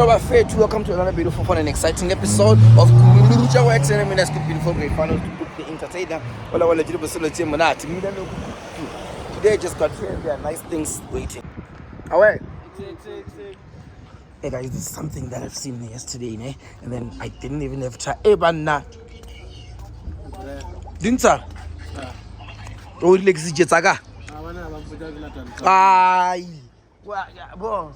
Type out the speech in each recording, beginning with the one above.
Bonjour, Fate. Welcome to another beautiful, fun, and exciting episode of WORX. And I mean, that's good, beautiful, great fun to put the entertainer. Well, I want to do today just got here. There are nice things waiting. Alright. Hey guys, this is something that I've seen yesterday, né? And then I didn't even have time. Hey, banana. Dinta. Oh, Lexi Jetaga. Ay. Well, yeah, boy.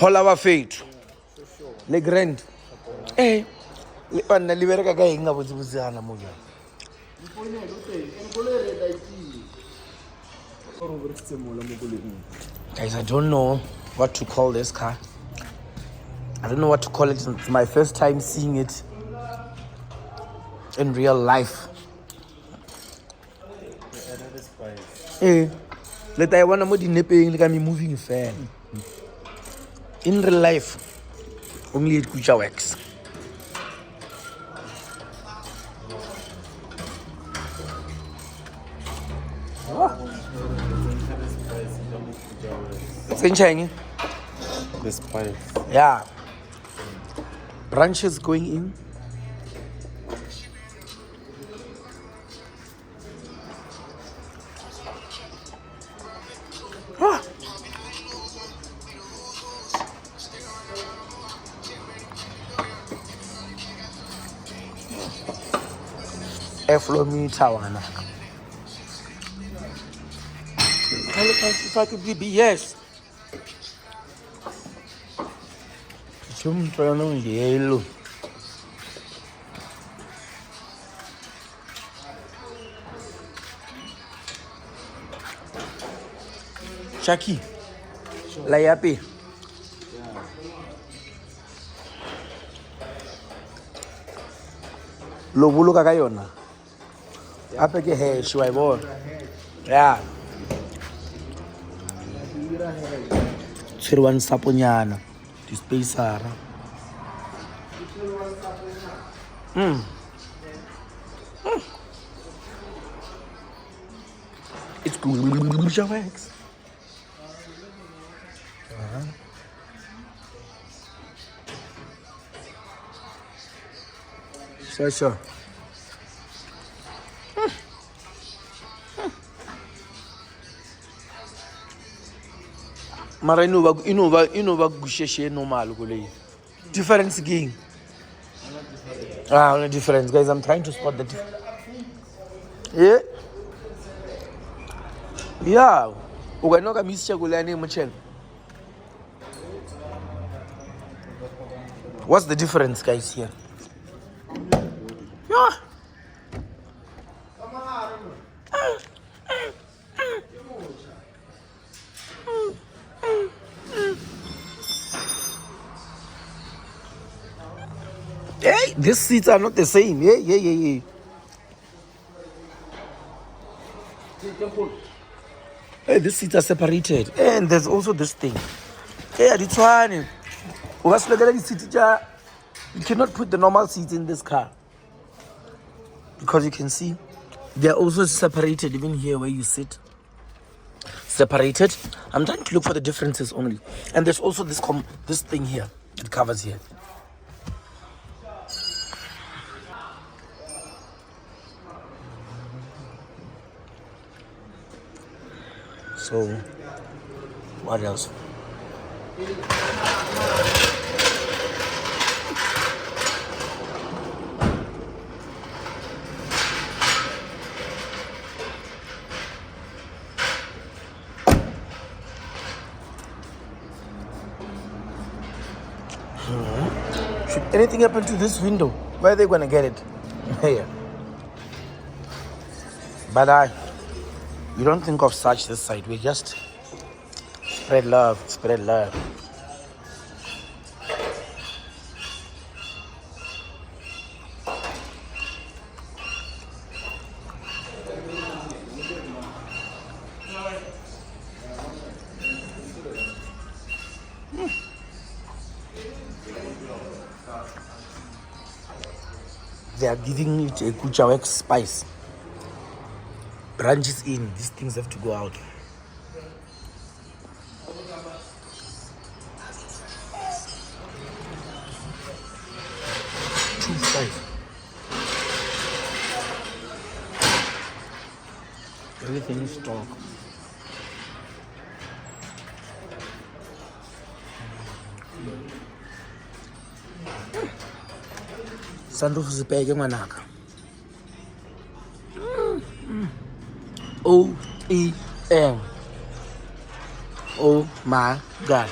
Hola wa fethu le grand le bana le bereka ka eng a botsebozana mo ya guys. I don't know what to call this car. I don't know what to call it. It's my first time seeing it in real life. Let I want to dinepeng like I'm moving fan. In real life, only at KUTJA WORX. It's in China. The spice. Yeah. Branches going in. Airflow meter one. If I could be yes. Some turn on yellow. Shaki. Layapi. Lo bulu ka yona. Ape ke hair shwa ibo. Yeah. Tsirwan saponyana. Dispacer. It's KUTJA WORX. Sure. Mara inova gusheshe normal kule. Difference again. Only difference, guys. I'm trying to spot the difference. Yeah. Uganoka mischa kulani mchel. What's the difference, guys, here? Yeah. Hey, these seats are not the same. Yeah. Hey, these seats are separated. And there's also this thing. Hey, this one. You cannot put the normal seats in this car. Because you can see, they're also separated, even here where you sit. Separated. I'm trying to look for the differences only. And there's also this thing here. It covers here. So, what else? Should anything happen to this window, where are they going to get it? Here. But we don't think of such this side. We just spread love. They are giving it a KUTJA WORX spice. Branches in, these things have to go out. Everything is stock. Sunroof is big, manaka. OEM. Oh my God.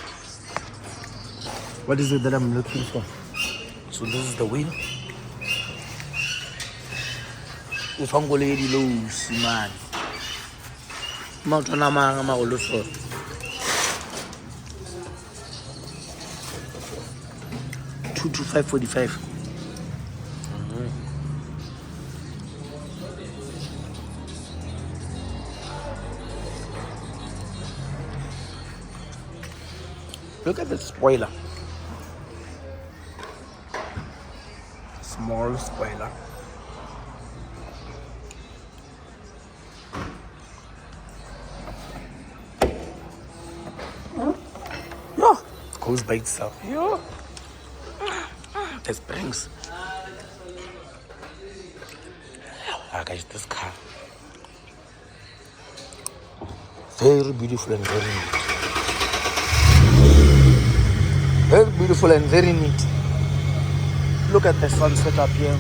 What is it that I'm looking for? So this is the wheel. If I'm going to lose, man. Mountain Amang, I'm all for 2 to 545. Look at the spoiler. Small spoiler. Yeah, it goes by itself. Yeah. The springs. Ah, guys, this car. Very beautiful and very neat. Very beautiful and very neat. Look at the sunset up here.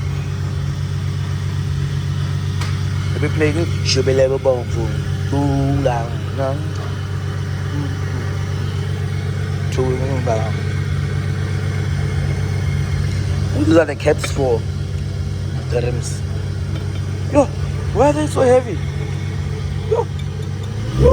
We'll be playing it. Shubelebo Bongo. Too long. These are the caps for the rims. Yo, why are they so heavy? Yo, yo.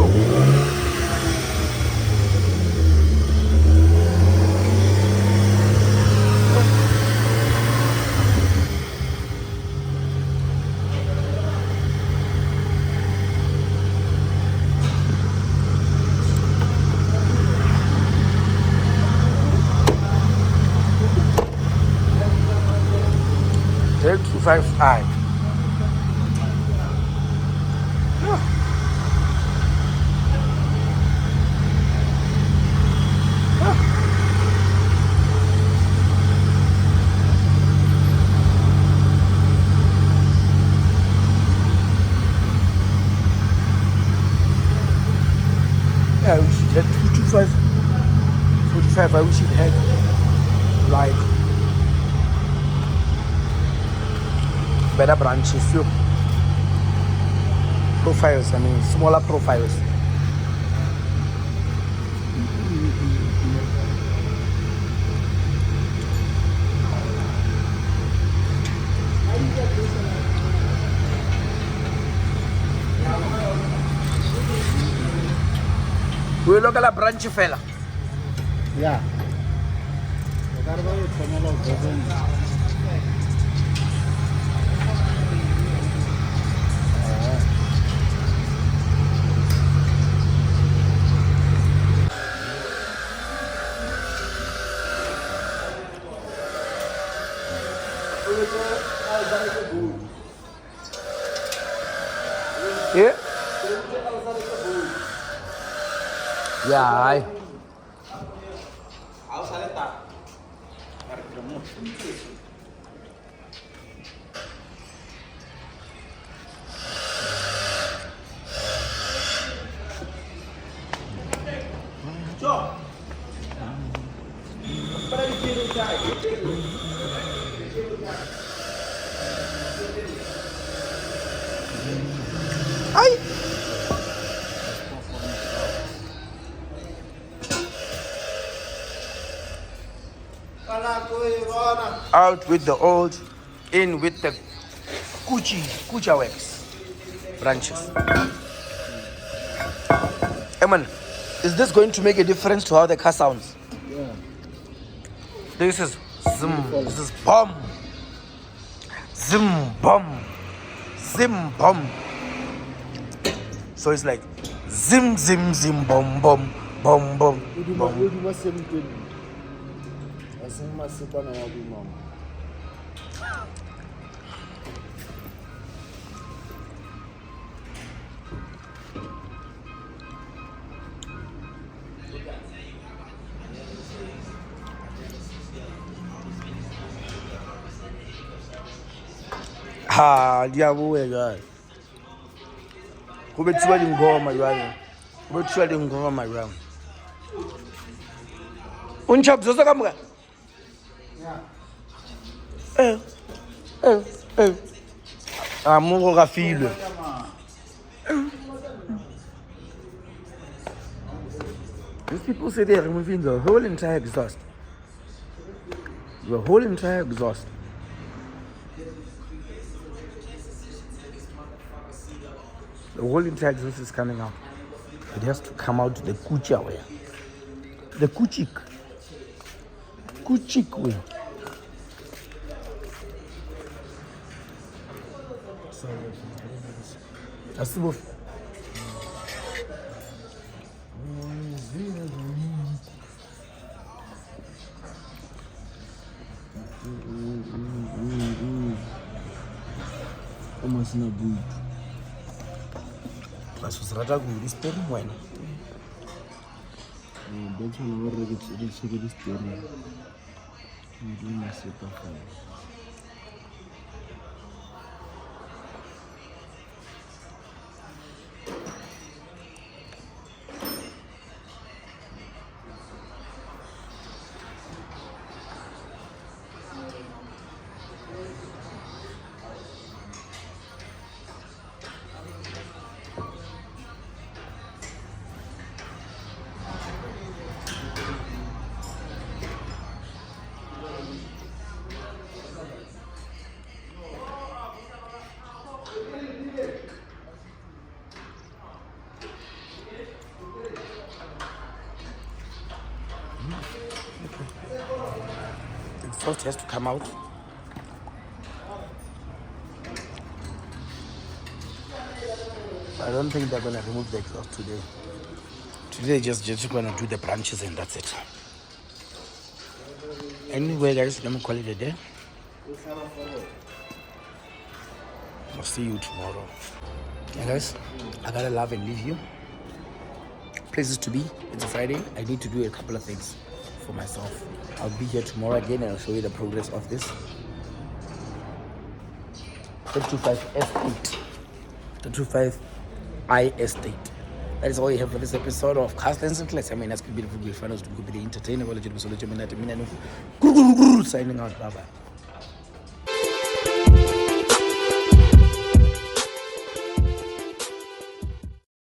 Take 25i. Yeah, we should have 225, 45. I wish it had like better branches, few profiles. I mean, smaller profiles. We look at la branch fella. Yeah. Yeah? Yeah, out with the old, in with the KUTJA WORX branches. Eman, is this going to make a difference to how the car sounds? Yeah. This is zoom, this is bomb, zoom, bomb, zim, bomb. So it's like zim, zim, zim, bomb, bomb, bomb, bomb, bomb. Ha, diyabuya jwale. Go bethuwa dingoma jwale. Go bethuwa dingoma jwale. Uncha buzosa kamuka? Amuko kafilwe. These people say they're removing the whole entire exhaust. The whole entire exhaust. The whole entire exhaust is coming out. It has to come out the KUTJA way. The kuchik way. That's the wolf. Almost not good. Plus, was rather good. This very when. That's when I already check this theory. I'm doing my super fine. The exhaust has to come out. I don't think they're gonna remove the exhaust today. Today just gonna do the branches and that's it. Anyway guys, let me call it a day. I'll see you tomorrow. Yeah guys, I gotta love and leave you. Places to be. It's a Friday. I need to do a couple of things for myself. I'll be here tomorrow again and I'll show you the progress of this 325 S8. 325i S8. That is all you have for this episode of Cast Lens and Class. I mean, that's beautiful. Finals to be the entertainer. Signing out. Bye bye.